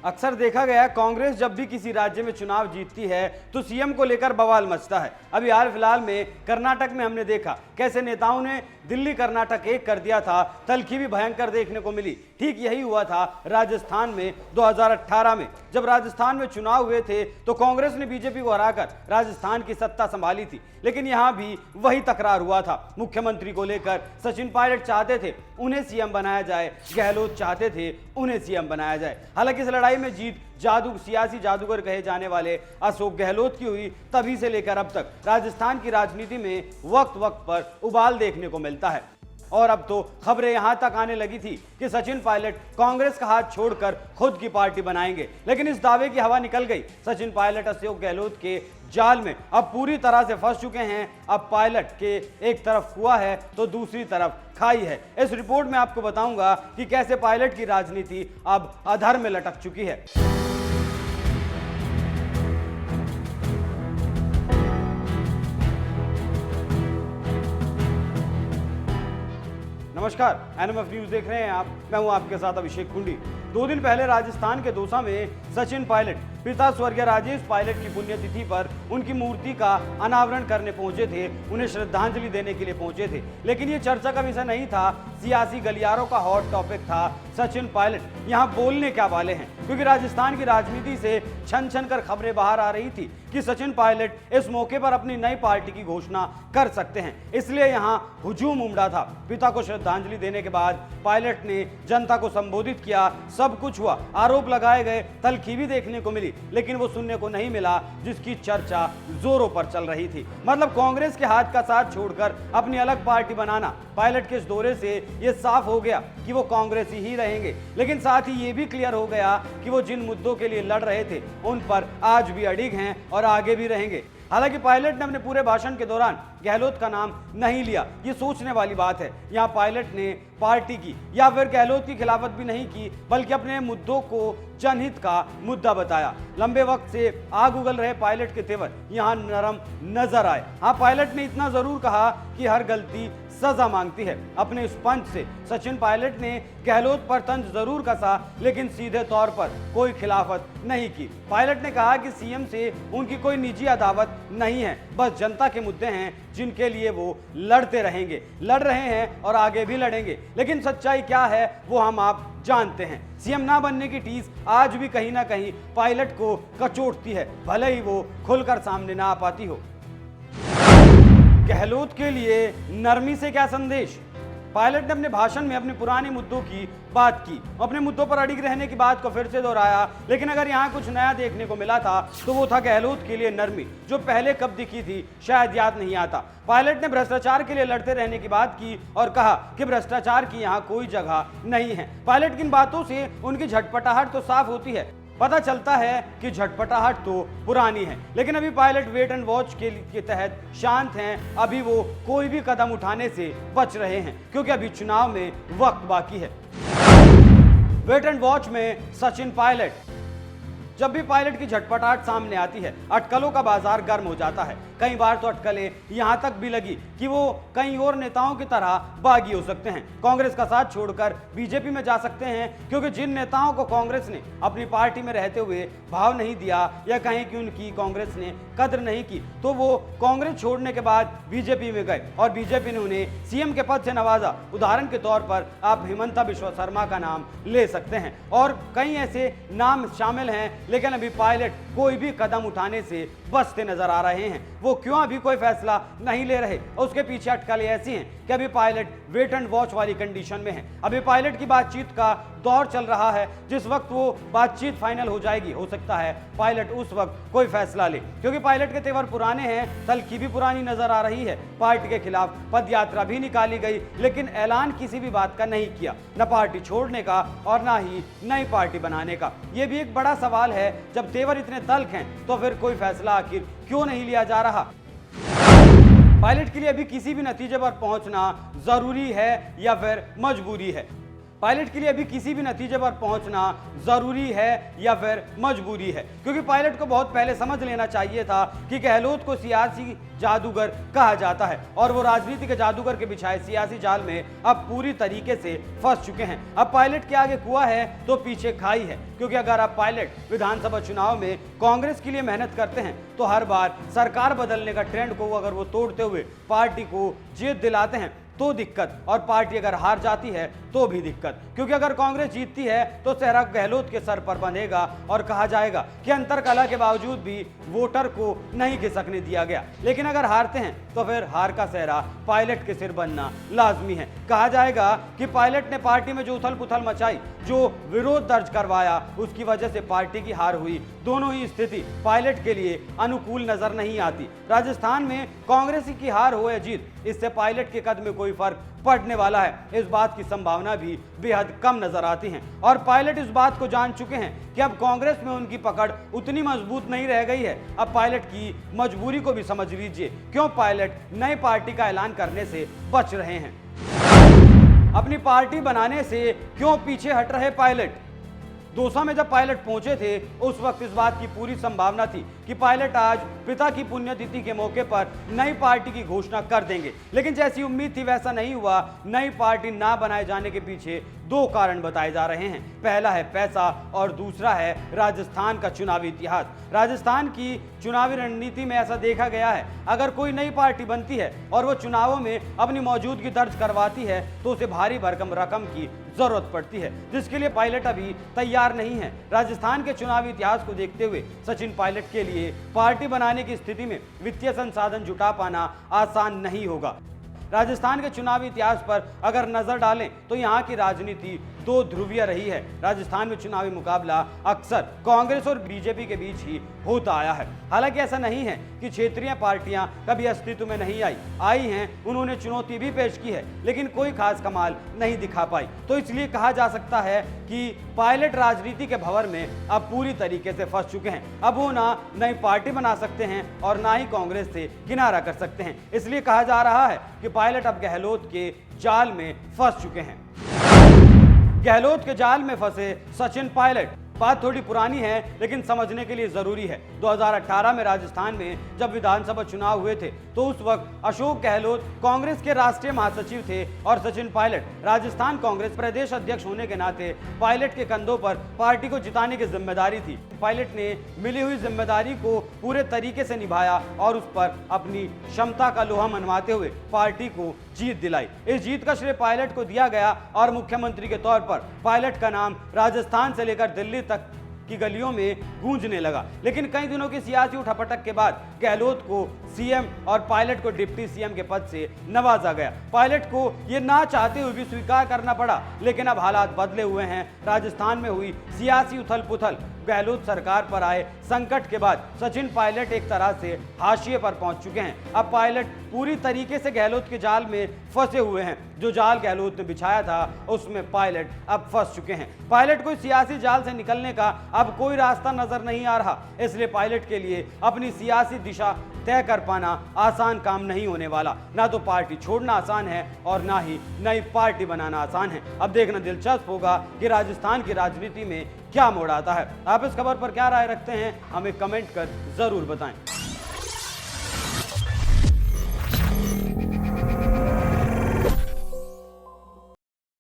अक्सर देखा गया है कांग्रेस जब भी किसी राज्य में चुनाव जीतती है तो सीएम को लेकर बवाल मचता है। अभी हाल फिलहाल में कर्नाटक में हमने देखा कैसे नेताओं ने दिल्ली कर्नाटक एक कर दिया था, तलखी भी भयंकर देखने को मिली। ठीक यही हुआ था राजस्थान में 2018 में। जब राजस्थान में चुनाव हुए थे तो कांग्रेस ने बीजेपी को हराकर राजस्थान की सत्ता संभाली थी, लेकिन यहां भी वही तकरार हुआ था। मुख्यमंत्री को लेकर सचिन पायलट चाहते थे उन्हें सीएम बनाया जाए, गहलोत चाहते थे उन्हें सीएम बनाया जाए। हालांकि इस लड़ाई में जीत सियासी जादूगर कहे जाने वाले अशोक गहलोत की हुई। तभी से लेकर अब तक राजस्थान की राजनीति में वक्त वक्त पर उबाल देखने को मिलता है और अब तो खबरें यहां तक आने लगी थी कि सचिन पायलट कांग्रेस का हाथ छोड़कर खुद की पार्टी बनाएंगे, लेकिन इस दावे की हवा निकल गई। सचिन पायलट अशोक गहलोत के जाल में अब पूरी तरह से फंस चुके हैं। अब पायलट के एक तरफ कुआं है तो दूसरी तरफ खाई है। इस रिपोर्ट में आपको बताऊंगा कि कैसे पायलट की राजनीति अब अधर में लटक चुकी है। नमस्कार, एनएमएफ न्यूज देख रहे हैं आप। मैं हूं आपके साथ अभिषेक कुंडी। 2 दिन पहले राजस्थान के दौसा में सचिन पायलट पिता स्वर्गीय राजेश पायलट की पुण्यतिथि पर उनकी मूर्ति का अनावरण करने पहुंचे थे, उन्हें श्रद्धांजलि देने के लिए पहुंचे थे। लेकिन ये चर्चा का विषय नहीं था, सियासी गलियारों का हॉट टॉपिक था सचिन पायलट यहाँ बोलने क्या वाले हैं, क्योंकि राजस्थान की राजनीति से छन छन कर खबरें बाहर आ रही थी कि सचिन पायलट इस मौके पर अपनी नई पार्टी की घोषणा कर सकते हैं। इसलिए यहाँ हुजूम उमड़ा था। पिता को श्रद्धांजलि देने के बाद पायलट ने जनता को संबोधित किया, सब कुछ हुआ, आरोप लगाए गए, तलखी भी देखने को मिली, लेकिन वो सुनने को नहीं मिला जिसकी चर्चा जोरों पर चल रही थी। मतलब कांग्रेस के हाथ का साथ छोड़कर अपनी अलग पार्टी बनाना। पायलट के इस दौरे से ये साफ हो गया कि वो कांग्रेस ही रहेंगे, लेकिन साथ ही ये भी क्लियर हो गया कि वो जिन मुद्दों के लिए लड़ रहे थे उन पर आज भी अडिग हैं और आगे भी रहेंगे। हालांकि पायलट ने अपने पूरे भाषण के दौरान गहलोत का नाम नहीं लिया। ये सोचने वाली बात है। यहाँ पायलट ने पार्टी की या फिर गहलोत की खिलाफत भी नहीं की, बल्कि अपने मुद्दों को जनहित का मुद्दा बताया। लंबे वक्त से आग उगल रहे पायलट के तेवर यहाँ नरम नजर आए। हाँ, पायलट ने इतना जरूर कहा कि हर गलती सजा मांगती है। अपने इस पंच से सचिन पायलट ने गहलोत पर तंज जरूर कसा, लेकिन सीधे तौर पर कोई खिलाफत नहीं की। पायलट ने कहा कि सीएम से उनकी कोई निजी अदावत नहीं है, बस जनता के मुद्दे हैं जिनके लिए वो लड़ते रहेंगे, लड़ रहे हैं और आगे भी लड़ेंगे। लेकिन सच्चाई क्या है वो हम आप जानते हैं। सीएम ना बनने की टीस आज भी कहीं ना कहीं पायलट को कचोटती है, भले ही वो खुलकर सामने ना आ पाती हो। गहलोत के लिए नरमी से क्या संदेश? पायलट ने अपने भाषण में अपने पुराने मुद्दों की बात की, अपने मुद्दों पर अड़िग रहने की बात को फिर से दोहराया। लेकिन अगर यहाँ कुछ नया देखने को मिला था तो वो था गहलोत के लिए नरमी, जो पहले कब दिखी थी शायद याद नहीं आता। पायलट ने भ्रष्टाचार के लिए लड़ते रहने की बात की और कहा कि भ्रष्टाचार की यहाँ कोई जगह नहीं है। पायलट की इन बातों से उनकी झटपटाहट तो साफ होती है। पता चलता है कि झटपटाहट तो पुरानी है, लेकिन अभी पायलट वेट एंड वॉच के तहत शांत हैं। अभी वो कोई भी कदम उठाने से बच रहे हैं क्योंकि अभी चुनाव में वक्त बाकी है। वेट एंड वॉच में सचिन पायलट। जब भी पायलट की झटपटाहट सामने आती है, अटकलों का बाजार गर्म हो जाता है। कई बार तो अटकलें यहां तक भी लगी कि वो कई और नेताओं की तरह बागी हो सकते हैं, कांग्रेस का साथ छोड़कर बीजेपी में जा सकते हैं। क्योंकि जिन नेताओं को कांग्रेस ने अपनी पार्टी में रहते हुए भाव नहीं दिया या कहीं कि उनकी कांग्रेस ने कद्र नहीं की, तो वो कांग्रेस छोड़ने के बाद बीजेपी में गए और बीजेपी ने उन्हें सीएम के पद से नवाजा। उदाहरण के तौर पर आप हिमंता बिश्वा शर्मा का नाम ले सकते हैं और कई ऐसे नाम शामिल हैं, लेकिन अभी पायलट कोई भी कदम उठाने से बचते नजर आ रहे हैं। वो क्यों अभी कोई फैसला नहीं ले रहे? उसके पीछे अटकलें ऐसी हैं कि अभी पायलट वेट एंड वॉच वाली कंडीशन में है। अभी पायलट की बातचीत का दौर चल रहा है। जिस वक्त वो बातचीत फाइनल हो जाएगी, हो सकता है पायलट उस वक्त कोई फैसला ले, क्योंकि पायलट के तेवर पुराने हैं, तलखी भी पुरानी नजर आ रही है। पार्टी के खिलाफ पद यात्रा भी निकाली गई, लेकिन ऐलान किसी भी बात का नहीं किया, न पार्टी छोड़ने का और ना ही नई पार्टी बनाने का। यह भी एक बड़ा सवाल है, जब तेवर इतने तल्ख हैं तो फिर कोई फैसला आखिर क्यों नहीं लिया जा रहा? पायलट के लिए अभी किसी भी नतीजे पर पहुंचना जरूरी है या फिर मजबूरी है? पायलट के लिए अभी किसी भी नतीजे पर पहुंचना जरूरी है या फिर मजबूरी है, क्योंकि पायलट को बहुत पहले समझ लेना चाहिए था कि गहलोत को सियासी जादूगर कहा जाता है और वो राजनीति के जादूगर के बिछाए सियासी जाल में अब पूरी तरीके से फंस चुके हैं। अब पायलट के आगे कुआं है तो पीछे खाई है, क्योंकि अगर अब पायलट विधानसभा चुनाव में कांग्रेस के लिए मेहनत करते हैं तो हर बार सरकार बदलने का ट्रेंड को अगर वो तोड़ते हुए पार्टी को जीत दिलाते हैं तो दिक्कत, और पार्टी अगर हार जाती है तो भी दिक्कत, क्योंकि अगर कांग्रेस जीतती है तो सेहरा गहलोत के सर पर बंधेगा और कहा जाएगा कि अंतरकलह के बावजूद भी वोटर को नहीं खिसकने दिया गया। लेकिन अगर हारते हैं तो फिर हार का सेहरा पायलट के सिर बनना लाजमी है। कहा जाएगा कि पायलट ने पार्टी में जो उथल पुथल मचाई, जो विरोध दर्ज करवाया, उसकी वजह से पार्टी की हार हुई। दोनों ही स्थिति पायलट के लिए अनुकूल नजर नहीं आती। राजस्थान में कांग्रेस की हार हो या जीत, इससे पायलट के कद में कोई फर्क पड़ने वाला है, इस बात की संभावना भी बेहद कम नजर आती है। और पायलट इस बात को जान चुके हैं कि अब कांग्रेस में उनकी पकड़ उतनी मजबूत नहीं रह गई है। अब पायलट की मजबूरी को भी समझ लीजिए, क्यों पायलट नई पार्टी का ऐलान करने से बच रहे हैं। अपनी पार्टी बनाने से क्यों पीछे हट रहे पायलट। दौसा में जब पायलट पहुंचे थे उस वक्त इस बात की पूरी संभावना थी कि पायलट आज पिता की पुण्यतिथि के मौके पर नई पार्टी की घोषणा कर देंगे, लेकिन जैसी उम्मीद थी वैसा नहीं हुआ। नई पार्टी ना बनाए जाने के पीछे दो कारण बताए जा रहे हैं। पहला है पैसा और दूसरा है राजस्थान का चुनावी इतिहास। राजस्थान की चुनावी रणनीति में ऐसा देखा गया है, अगर कोई नई पार्टी बनती है और वो चुनावों में अपनी मौजूदगी दर्ज करवाती है तो उसे भारी भरकम रकम की जरूरत पड़ती है, जिसके लिए पायलट अभी तैयार नहीं है। राजस्थान के चुनावी इतिहास को देखते हुए सचिन पायलट के लिए पार्टी बनाने की स्थिति में वित्तीय संसाधन जुटा पाना आसान नहीं होगा। राजस्थान के चुनावी इतिहास पर अगर नजर डालें तो यहाँ की राजनीति दो ध्रुवीय रही है। राजस्थान में चुनावी मुकाबला अक्सर कांग्रेस और बीजेपी के बीच ही होता आया है। हालांकि ऐसा नहीं है कि क्षेत्रीय पार्टियां कभी अस्तित्व में नहीं आई हैं, उन्होंने चुनौती भी पेश की है, लेकिन कोई खास कमाल नहीं दिखा पाई। तो इसलिए कहा जा सकता है कि पायलट राजनीति के भंवर में अब पूरी तरीके से फंस चुके हैं। अब वो ना नई पार्टी बना सकते हैं और ना ही कांग्रेस से किनारा कर सकते हैं। इसलिए कहा जा रहा है कि पायलट अब गहलोत के जाल में फंस चुके हैं। गहलोत के जाल में फंसे सचिन पायलट। बात थोड़ी पुरानी है लेकिन समझने के लिए जरूरी है। 2018 में राजस्थान में जब विधानसभा चुनाव हुए थे तो उस वक्त अशोक गहलोत कांग्रेस के राष्ट्रीय महासचिव थे और सचिन पायलट राजस्थान कांग्रेस प्रदेश अध्यक्ष होने के नाते पायलट के कंधों पर पार्टी को जिताने की जिम्मेदारी थी। पायलट ने मिली हुई जिम्मेदारी को पूरे तरीके से निभाया और उस पर अपनी क्षमता का लोहा मनवाते हुए पार्टी को जीत दिलाई। इस जीत का श्रेय पायलट को दिया गया और मुख्यमंत्री के तौर पर पायलट का नाम राजस्थान से लेकर दिल्ली तक की गलियों में गूंजने लगा। लेकिन कई दिनों की सियासी उठापटक के बाद गहलोत को सीएम और पायलट को डिप्टी सीएम के पद से नवाजा गया। पायलट को ये ना चाहते हुए भी स्वीकार करना पड़ा, लेकिन अब हालात बदले हुए हैं। राजस्थान में हुई सियासी उथल पुथल, गहलोत सरकार पर आए संकट के बाद सचिन पायलट एक तरह से हाशिए पर पहुंच चुके हैं। अब पायलट पूरी तरीके से गहलोत के जाल में फंसे हुए हैं। जो जाल गहलोत ने बिछाया था उसमें पायलट अब फंस चुके हैं। पायलट को सियासी जाल से निकलने का अब कोई रास्ता नजर नहीं आ रहा, इसलिए पायलट के लिए अपनी सियासी दिशा तय कर पाना आसान काम नहीं होने वाला। ना तो पार्टी छोड़ना आसान है और ना ही नई पार्टी बनाना आसान है। अब देखना दिलचस्प होगा कि राजस्थान की राजनीति में क्या मोड़ आता है। आप इस खबर पर क्या राय रखते हैं, हमें कमेंट कर जरूर बताएं।